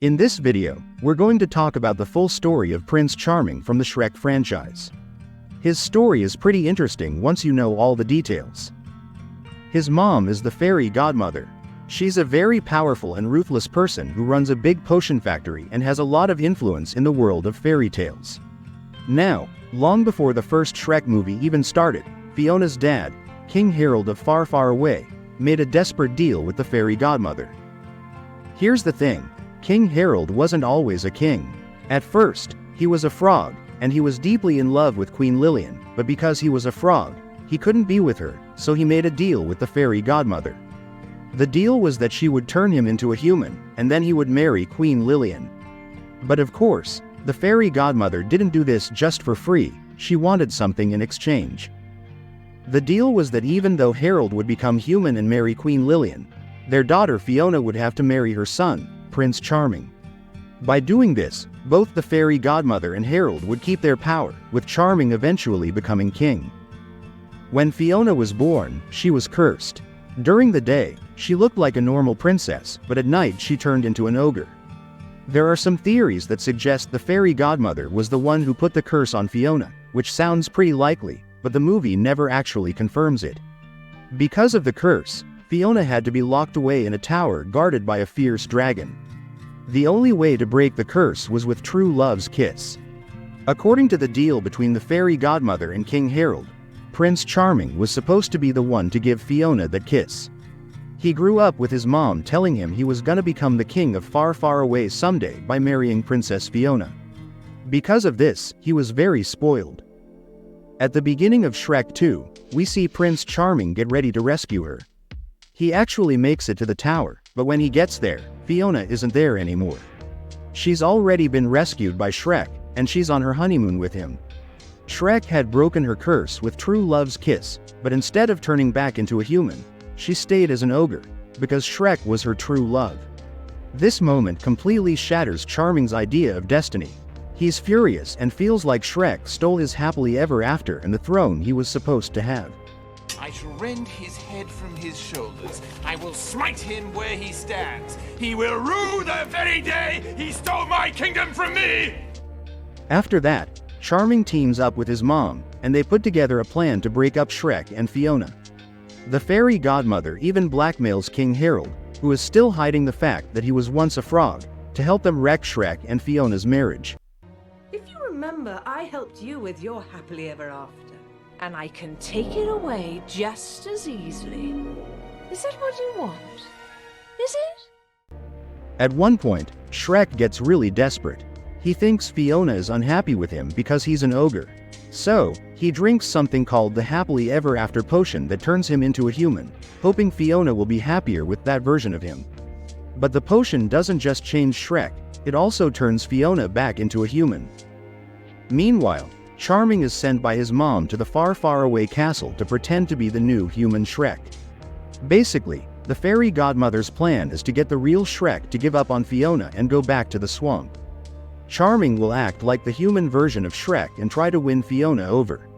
In this video, we're going to talk about the full story of Prince Charming from the Shrek franchise. His story is pretty interesting once you know all the details. His mom is the fairy godmother. She's a very powerful and ruthless person who runs a big potion factory and has a lot of influence in the world of fairy tales. Now, long before the first Shrek movie even started, Fiona's dad, King Harold of Far Far Away, made a desperate deal with the fairy godmother. Here's the thing. King Harold wasn't always a king. At first, he was a frog, and he was deeply in love with Queen Lillian, but because he was a frog, he couldn't be with her, so he made a deal with the fairy godmother. The deal was that she would turn him into a human, and then he would marry Queen Lillian. But of course, the fairy godmother didn't do this just for free, she wanted something in exchange. The deal was that even though Harold would become human and marry Queen Lillian, their daughter Fiona would have to marry her son, Prince Charming. By doing this, both the fairy godmother and Harold would keep their power, with Charming eventually becoming king. When Fiona was born, she was cursed. During the day, she looked like a normal princess, but at night she turned into an ogre. There are some theories that suggest the fairy godmother was the one who put the curse on Fiona, which sounds pretty likely, but the movie never actually confirms it. Because of the curse, Fiona had to be locked away in a tower guarded by a fierce dragon. The only way to break the curse was with true love's kiss. According to the deal between the fairy godmother and King Harold, Prince Charming was supposed to be the one to give Fiona that kiss. He grew up with his mom telling him he was gonna become the king of Far Far Away someday by marrying Princess Fiona. Because of this, he was very spoiled. At the beginning of Shrek 2, we see Prince Charming get ready to rescue her. He actually makes it to the tower, but when he gets there, Fiona isn't there anymore. She's already been rescued by Shrek, and she's on her honeymoon with him. Shrek had broken her curse with true love's kiss, but instead of turning back into a human, she stayed as an ogre, because Shrek was her true love. This moment completely shatters Charming's idea of destiny. He's furious and feels like Shrek stole his happily ever after and the throne he was supposed to have. I shall rend his head from his shoulders. I will smite him where he stands. He will rue the very day he stole my kingdom from me! After that, Charming teams up with his mom, and they put together a plan to break up Shrek and Fiona. The fairy godmother even blackmails King Harold, who is still hiding the fact that he was once a frog, to help them wreck Shrek and Fiona's marriage. If you remember, I helped you with your happily ever after. And I can take it away just as easily. Is that what you want? Is it? At one point, Shrek gets really desperate. He thinks Fiona is unhappy with him because he's an ogre. So, he drinks something called the happily ever after potion that turns him into a human, hoping Fiona will be happier with that version of him. But the potion doesn't just change Shrek, it also turns Fiona back into a human. Meanwhile, Charming is sent by his mom to the Far Far Away castle to pretend to be the new human Shrek. Basically, the fairy godmother's plan is to get the real Shrek to give up on Fiona and go back to the swamp. Charming will act like the human version of Shrek and try to win Fiona over.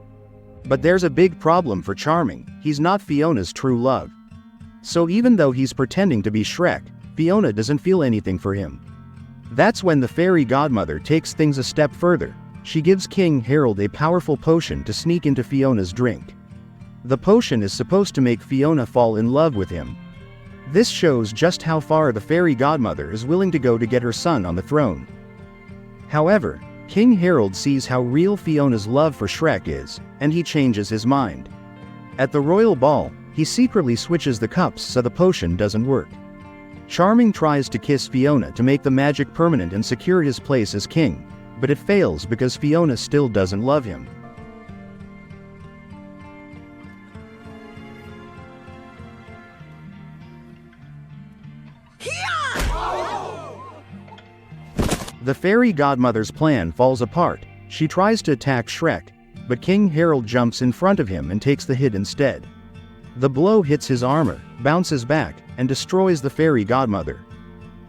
But there's a big problem for Charming, he's not Fiona's true love. So even though he's pretending to be Shrek, Fiona doesn't feel anything for him. That's when the fairy godmother takes things a step further. She gives King Harold a powerful potion to sneak into Fiona's drink. The potion is supposed to make Fiona fall in love with him. This shows just how far the fairy godmother is willing to go to get her son on the throne. However, King Harold sees how real Fiona's love for Shrek is, and he changes his mind. At the royal ball, he secretly switches the cups so the potion doesn't work. Charming tries to kiss Fiona to make the magic permanent and secure his place as king, but it fails because Fiona still doesn't love him. The fairy godmother's plan falls apart. She tries to attack Shrek, but King Harold jumps in front of him and takes the hit instead. The blow hits his armor, bounces back, and destroys the fairy godmother.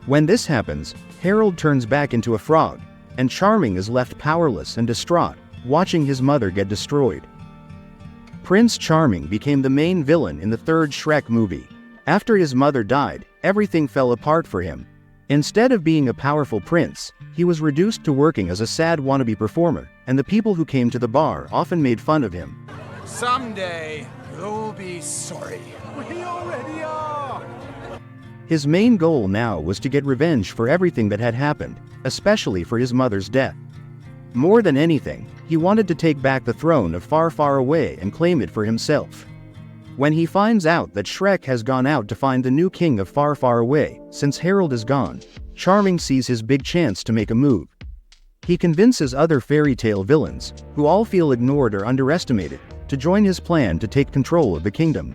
When this happens, Harold turns back into a frog, and Charming is left powerless and distraught, watching his mother get destroyed. Prince Charming became the main villain in the third Shrek movie. After his mother died, everything fell apart for him. Instead of being a powerful prince, he was reduced to working as a sad wannabe performer, and the people who came to the bar often made fun of him. Someday, you'll be sorry. We already are! His main goal now was to get revenge for everything that had happened, especially for his mother's death. More than anything, he wanted to take back the throne of Far Far Away and claim it for himself. When he finds out that Shrek has gone out to find the new king of Far Far Away, since Harold is gone, Charming sees his big chance to make a move. He convinces other fairy tale villains, who all feel ignored or underestimated, to join his plan to take control of the kingdom.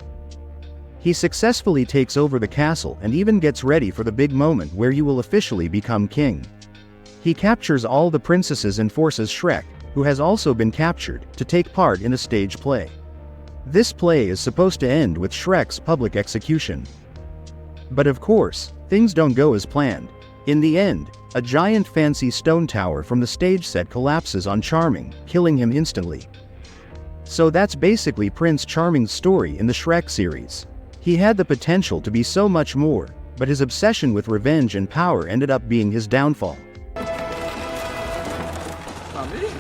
He successfully takes over the castle and even gets ready for the big moment where you will officially become king. He captures all the princesses and forces Shrek, who has also been captured, to take part in a stage play. This play is supposed to end with Shrek's public execution. But of course, things don't go as planned. In the end, a giant fancy stone tower from the stage set collapses on Charming, killing him instantly. So that's basically Prince Charming's story in the Shrek series. He had the potential to be so much more, but his obsession with revenge and power ended up being his downfall. Mommy?